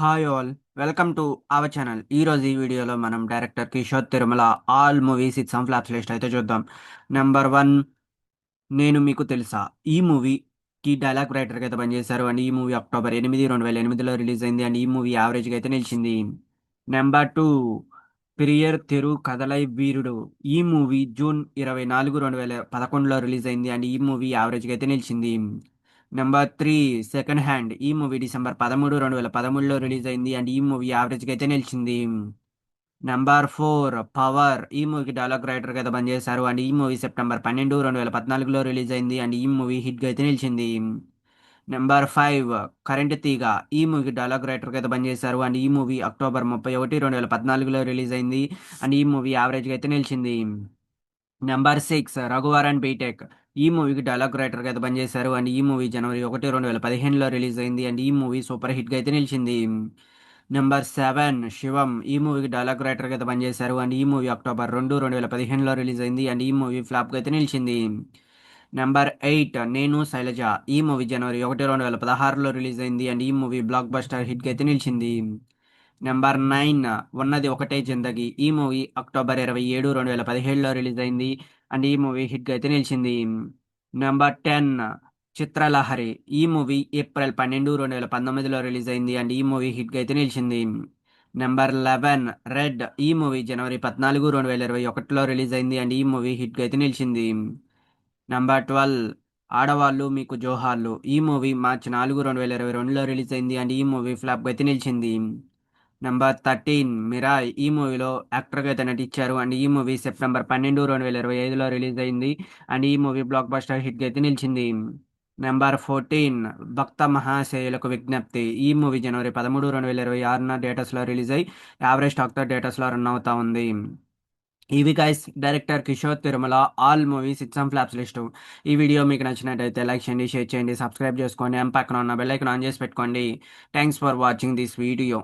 Hi all, welcome to our channel. ఈరోజు ఈ వీడియోలో మనం director Kishore Tirumala all movies it some flops list అయితే చూద్దాం. నెంబర్ వన్, నేను మీకు తెలుసా. ఈ మూవీకి డైలాగ్ రైటర్గా అయితే పనిచేశారు అండ్ ఈ మూవీ అక్టోబర్ 8 2008లో రిలీజ్ అయింది అండ్ ఈ మూవీ యావరేజ్గా అయితే నిలిచింది. నెంబర్ టూ, పిరియర్ తెరు కథలై వీరుడు. ఈ మూవీ జూన్ 24 2011లో రిలీజ్ అయింది అండ్ ఈ మూవీ యావరేజ్గా అయితే నిలిచింది. Number three, second hand. ఈ మూవీ డిసెంబర్ 13 2013లో రిలీజ్ అయింది అండ్ ఈ మూవీ యావరేజ్గా అయితే నిలిచింది. Number four, power. ఈ మూవీకి డైలాగ్ రైటర్ గా పనిచేశారు అండ్ ఈ మూవీ సెప్టెంబర్ 12 2014లో రిలీజ్ అయింది అండ్ ఈ మూవీ హిట్ గా అయితే నిలిచింది. నెంబర్ ఫైవ్, కరెంట్ తీగ. ఈ మూవీకి డైలాగ్ రైటర్ గా పనిచేశారు అండ్ ఈ మూవీ అక్టోబర్ 31 2014లో రిలీజ్ అయింది అండ్ ఈ మూవీ యావరేజ్ గా అయితే నిలిచింది. Number six, Raghuvaran B Tech. ఈ మూవీకి డైలాగ్ రైటర్ గా పనిచేశారు అండ్ ఈ మూవీ జనవరి 1 2015లో రిలీజ్ అయింది అండ్ ఈ మూవీ సూపర్ హిట్ గా అయితే నిలిచింది. Number seven, Shivam. ఈ మూవీకి డైలాగ్ రైటర్ గా పనిచేశారు అండ్ ఈ మూవీ అక్టోబర్ 2 2015లో రిలీజ్ అయింది అండ్ ఈ మూవీ ఫ్లాప్ గా అయితే నిలిచింది. నెంబర్ ఎయిట్, నేను శైలజ. ఈ మూవీ జనవరి 1 2016లో రిలీజ్ అయింది అండ్ ఈ మూవీ బ్లాక్ బస్టర్ హిట్ గా అయితే నిలిచింది. నెంబర్ నైన్, ఉన్నది ఒకటే జిందగీ. ఈ మూవీ అక్టోబర్ 27 2017లో రిలీజ్ అయింది అండ్ ఈ మూవీ హిట్ గా అయితే నిలిచింది. Number ten, Chitralahari. ఈ మూవీ ఏప్రిల్ 12 2019లో రిలీజ్ అయింది అండ్ ఈ మూవీ హిట్ గా అయితే నిలిచింది. Number 11, red. ఈ మూవీ జనవరి 14 2021లో రిలీజ్ అయింది అండ్ ఈ మూవీ హిట్ గా అయితే నిలిచింది. నెంబర్ 12, ఆడవాళ్ళు మీకు జోహార్లు. ఈ మూవీ మార్చి 4 2022లో రిలీజ్ అయింది అండ్ ఈ మూవీ ఫ్లాప్ అయితే నిలిచింది. Number 13, Mirai. ఈ మూవీలో యాక్టర్గా అయితే నటించారు అండ్ ఈ మూవీ సెప్టెంబర్ 12 2025లో రిలీజ్ అయింది అండ్ ఈ మూవీ బ్లాక్ బస్టర్ హిట్ అయితే నిలిచింది. నెంబర్ 14, భక్త మహాశయులకు విజ్ఞప్తి. ఈ మూవీ జనవరి 13 2026 డేటస్లో రిలీజ్ అయ్యి యావరేజ్ టాక్తో డేటస్లో రన్ అవుతా ఉంది. ఇవి guys director Kishore Tirumala all movies it's and flops list. ఈ వీడియో మీకు నచ్చినట్టయితే లైక్ చేయండి, షేర్ చేయండి, సబ్స్క్రైబ్ చేసుకోండి, పక్కన ఉన్న బెల్ ఐకాన్ ఆన్ చేసి పెట్టుకోండి. Thanks for watching this video.